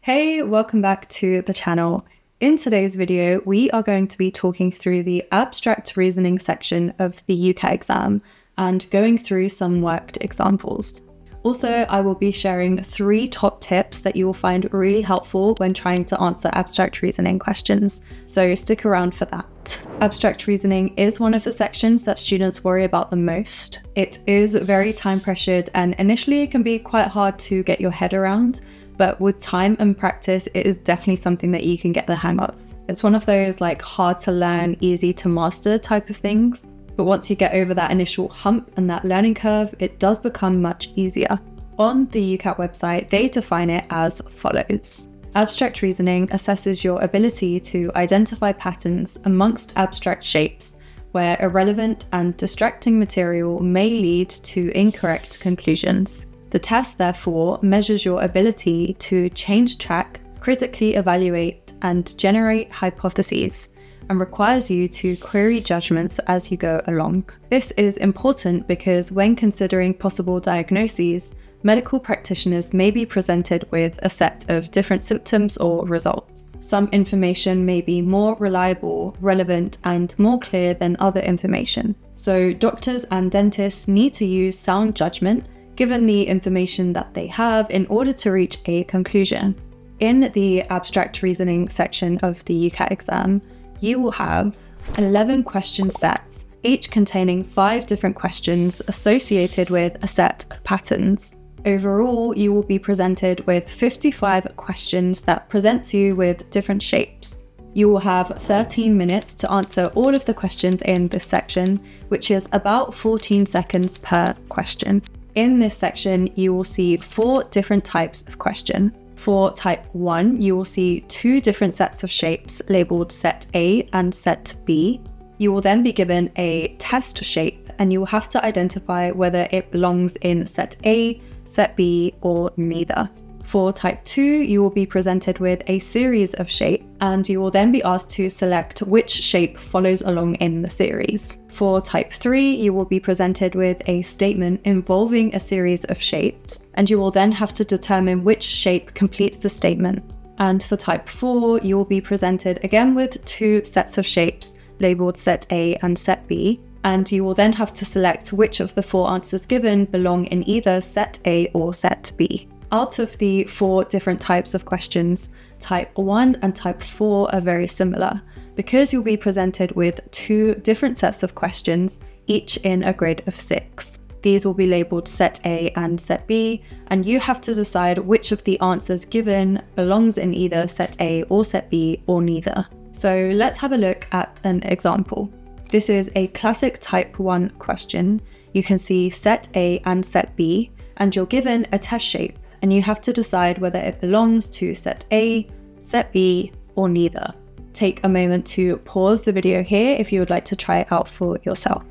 Hey, welcome back to the channel. In today's video, we are going to be talking through the abstract reasoning section of the UCAT exam and going through some worked examples. Also, I will be sharing 3 top tips that you will find really helpful when trying to answer abstract reasoning questions, so stick around for that. Abstract reasoning is one of the sections that students worry about the most. It is very time pressured and initially it can be quite hard to get your head around, but with time and practice, it is definitely something that you can get the hang of. It's one of those hard to learn, easy to master type of things. But once you get over that initial hump and that learning curve, it does become much easier. On the UCAT website, they define it as follows. Abstract reasoning assesses your ability to identify patterns amongst abstract shapes where irrelevant and distracting material may lead to incorrect conclusions. The test, therefore, measures your ability to change track, critically evaluate, and generate hypotheses, and requires you to query judgments as you go along. This is important because when considering possible diagnoses, medical practitioners may be presented with a set of different symptoms or results. Some information may be more reliable, relevant, and more clear than other information. So doctors and dentists need to use sound judgment given the information that they have in order to reach a conclusion. In the abstract reasoning section of the UCAT exam, you will have 11 question sets, each containing 5 different questions associated with a set of patterns. Overall, you will be presented with 55 questions that present you with different shapes. You will have 13 minutes to answer all of the questions in this section, which is about 14 seconds per question. In this section, you will see 4 different types of question. For type 1, you will see 2 different sets of shapes labeled set A and set B. You will then be given a test shape and you will have to identify whether it belongs in set A, set B, or neither. For type 2, you will be presented with a series of shapes and you will then be asked to select which shape follows along in the series. For type 3, you will be presented with a statement involving a series of shapes, and you will then have to determine which shape completes the statement. And for type 4, you will be presented again with 2 sets of shapes labeled set A and set B, and you will then have to select which of the 4 answers given belong in either set A or set B. Out of the 4 different types of questions, type 1 and type 4 are very similar, because you'll be presented with 2 different sets of questions, each in a grade of 6. These will be labeled set A and set B, and you have to decide which of the answers given belongs in either set A or set B or neither. So let's have a look at an example. This is a classic type 1 question. You can see set A and set B, and you're given a test shape, and you have to decide whether it belongs to set A, set B, or neither. Take a moment to pause the video here if you would like to try it out for yourself.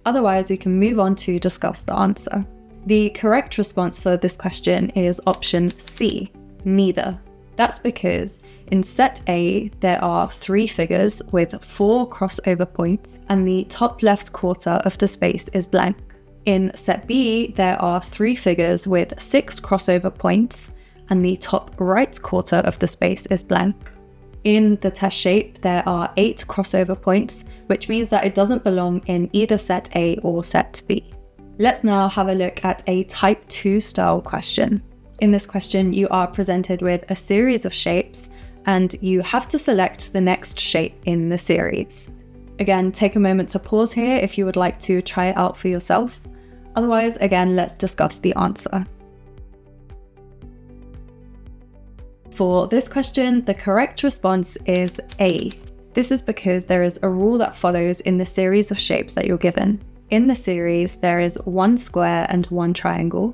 Otherwise, we can move on to discuss the answer. The correct response for this question is option C, neither. That's because in set A, there are 3 figures with 4 crossover points, and the top left quarter of the space is blank. In set B, there are 3 figures with 6 crossover points, and the top right quarter of the space is blank. In the test shape, there are 8 crossover points, which means that it doesn't belong in either set A or set B. Let's now have a look at a type 2 style question. In this question, you are presented with a series of shapes, and you have to select the next shape in the series. Again, take a moment to pause here if you would like to try it out for yourself. Otherwise, again, let's discuss the answer. For this question, the correct response is A. This is because there is a rule that follows in the series of shapes that you're given. In the series, there is 1 square and 1 triangle.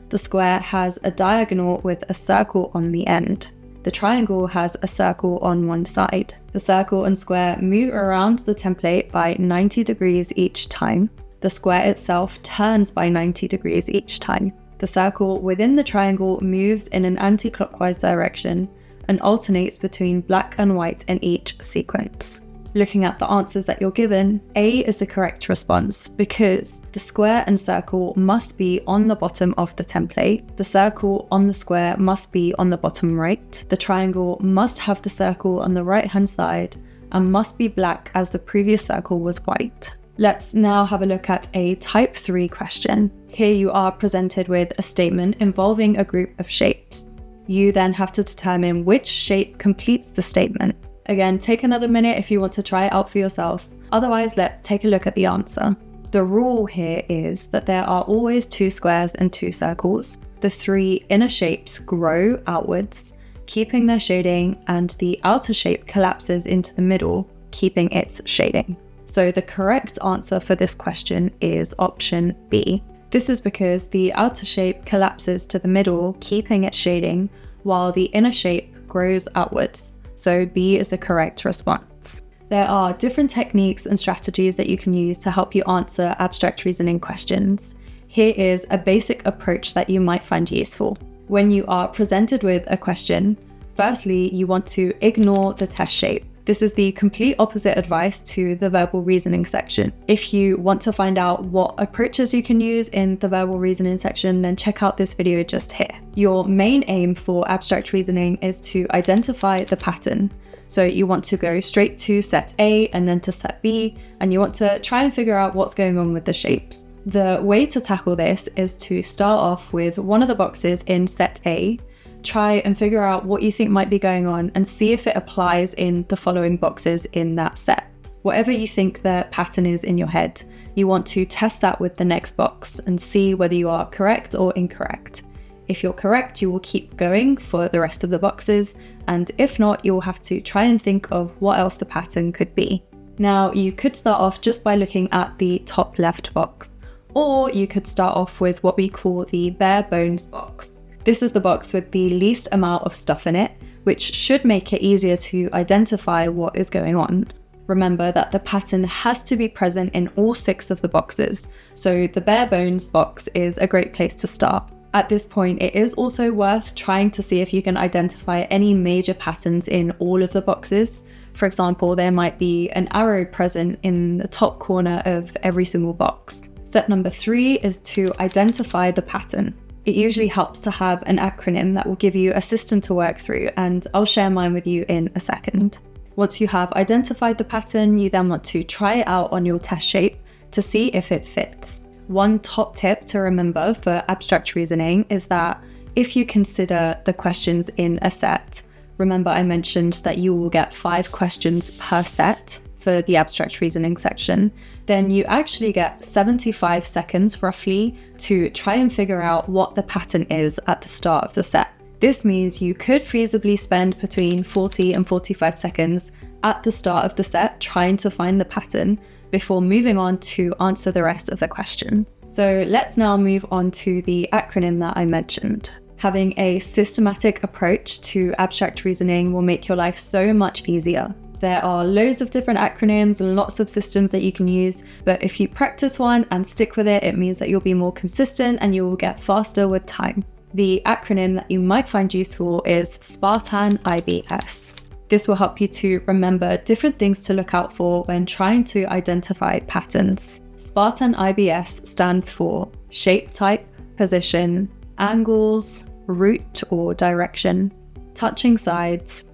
The square has a diagonal with a circle on the end. The triangle has a circle on one side. The circle and square move around the template by 90 degrees each time. The square itself turns by 90 degrees each time. The circle within the triangle moves in an anti-clockwise direction and alternates between black and white in each sequence. Looking at the answers that you're given, A is the correct response because the square and circle must be on the bottom of the template, the circle on the square must be on the bottom right, the triangle must have the circle on the right hand side, and must be black as the previous circle was white. Let's now have a look at a type 3 question. Here you are presented with a statement involving a group of shapes. You then have to determine which shape completes the statement. Again, take another minute if you want to try it out for yourself. Otherwise, let's take a look at the answer. The rule here is that there are always 2 squares and 2 circles. The 3 inner shapes grow outwards, keeping their shading, and the outer shape collapses into the middle, keeping its shading. So the correct answer for this question is option B. This is because the outer shape collapses to the middle, keeping its shading, while the inner shape grows outwards. So B is the correct response. There are different techniques and strategies that you can use to help you answer abstract reasoning questions. Here is a basic approach that you might find useful. When you are presented with a question, firstly, you want to ignore the test shape. This is the complete opposite advice to the verbal reasoning section. If you want to find out what approaches you can use in the verbal reasoning section, then check out this video just here. Your main aim for abstract reasoning is to identify the pattern. So you want to go straight to set A and then to set B, and you want to try and figure out what's going on with the shapes. The way to tackle this is to start off with one of the boxes in set A, try and figure out what you think might be going on and see if it applies in the following boxes in that set. Whatever you think the pattern is in your head, you want to test that with the next box and see whether you are correct or incorrect. If you're correct, you will keep going for the rest of the boxes, and if not, you'll have to try and think of what else the pattern could be. Now, you could start off just by looking at the top left box, or you could start off with what we call the bare bones box. This is the box with the least amount of stuff in it, which should make it easier to identify what is going on. Remember that the pattern has to be present in all 6 of the boxes, so the bare bones box is a great place to start. At this point, it is also worth trying to see if you can identify any major patterns in all of the boxes. For example, there might be an arrow present in the top corner of every single box. Step number 3 is to identify the pattern. It usually helps to have an acronym that will give you a system to work through, and I'll share mine with you in a second. Once you have identified the pattern, you then want to try it out on your test shape to see if it fits. One top tip to remember for abstract reasoning is that if you consider the questions in a set, remember I mentioned that you will get 5 questions per set for the abstract reasoning section, then you actually get 75 seconds roughly to try and figure out what the pattern is at the start of the set. This means you could feasibly spend between 40 and 45 seconds at the start of the set trying to find the pattern before moving on to answer the rest of the questions. So let's now move on to the acronym that I mentioned. Having a systematic approach to abstract reasoning will make your life so much easier. There are loads of different acronyms and lots of systems that you can use, but if you practice one and stick with it, it means that you'll be more consistent and you will get faster with time. The acronym that you might find useful is Spartan IBS. This will help you to remember different things to look out for when trying to identify patterns. Spartan IBS stands for shape type, position, angles, route or direction, touching sides,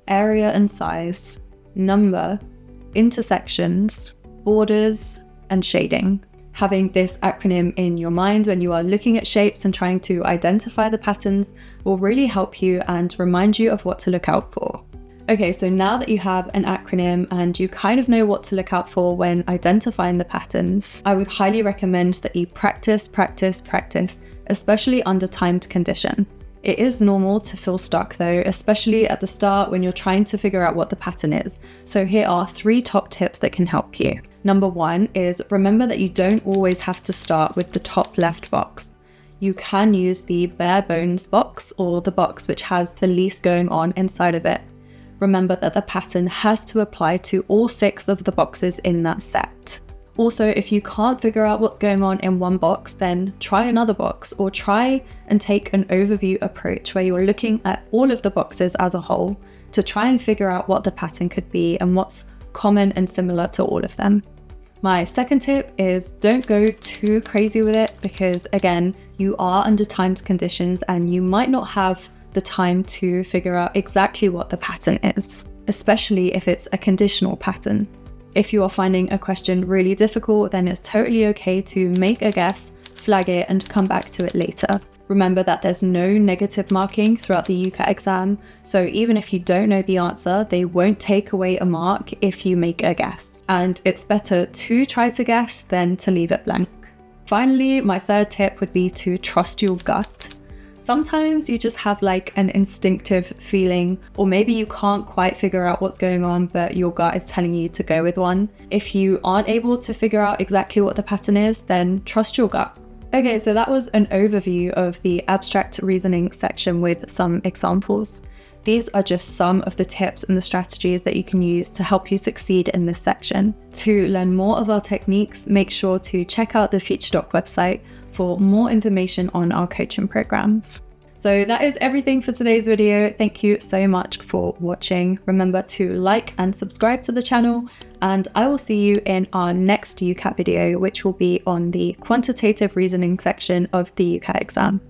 area and size, number, intersections, borders, and shading. Having this acronym in your mind when you are looking at shapes and trying to identify the patterns will really help you and remind you of what to look out for. Okay, so now that you have an acronym and you kind of know what to look out for when identifying the patterns, I would highly recommend that you practice, especially under timed conditions. It is normal to feel stuck though, especially at the start when you're trying to figure out what the pattern is. So here are 3 top tips that can help you. Number 1 is remember that you don't always have to start with the top left box. You can use the bare bones box or the box which has the least going on inside of it. Remember that the pattern has to apply to all 6 of the boxes in that set. Also, if you can't figure out what's going on in one box, then try another box or try and take an overview approach where you're looking at all of the boxes as a whole to try and figure out what the pattern could be and what's common and similar to all of them. My second tip is don't go too crazy with it because, again, you are under timed conditions and you might not have the time to figure out exactly what the pattern is, especially if it's a conditional pattern. If you are finding a question really difficult, then it's totally okay to make a guess, flag it, and come back to it later. Remember that there's no negative marking throughout the UCAT exam, so even if you don't know the answer, they won't take away a mark if you make a guess. And it's better to try to guess than to leave it blank. Finally, my third tip would be to trust your gut. Sometimes you just have like an instinctive feeling, or maybe you can't quite figure out what's going on, but your gut is telling you to go with one. If you aren't able to figure out exactly what the pattern is, then trust your gut. Okay, so that was an overview of the abstract reasoning section with some examples. These are just some of the tips and the strategies that you can use to help you succeed in this section. To learn more of our techniques, make sure to check out the FutureDoc website for more information on our coaching programs. So that is everything for today's video. Thank you so much for watching. Remember to like and subscribe to the channel, and I will see you in our next UCAT video, which will be on the quantitative reasoning section of the UCAT exam.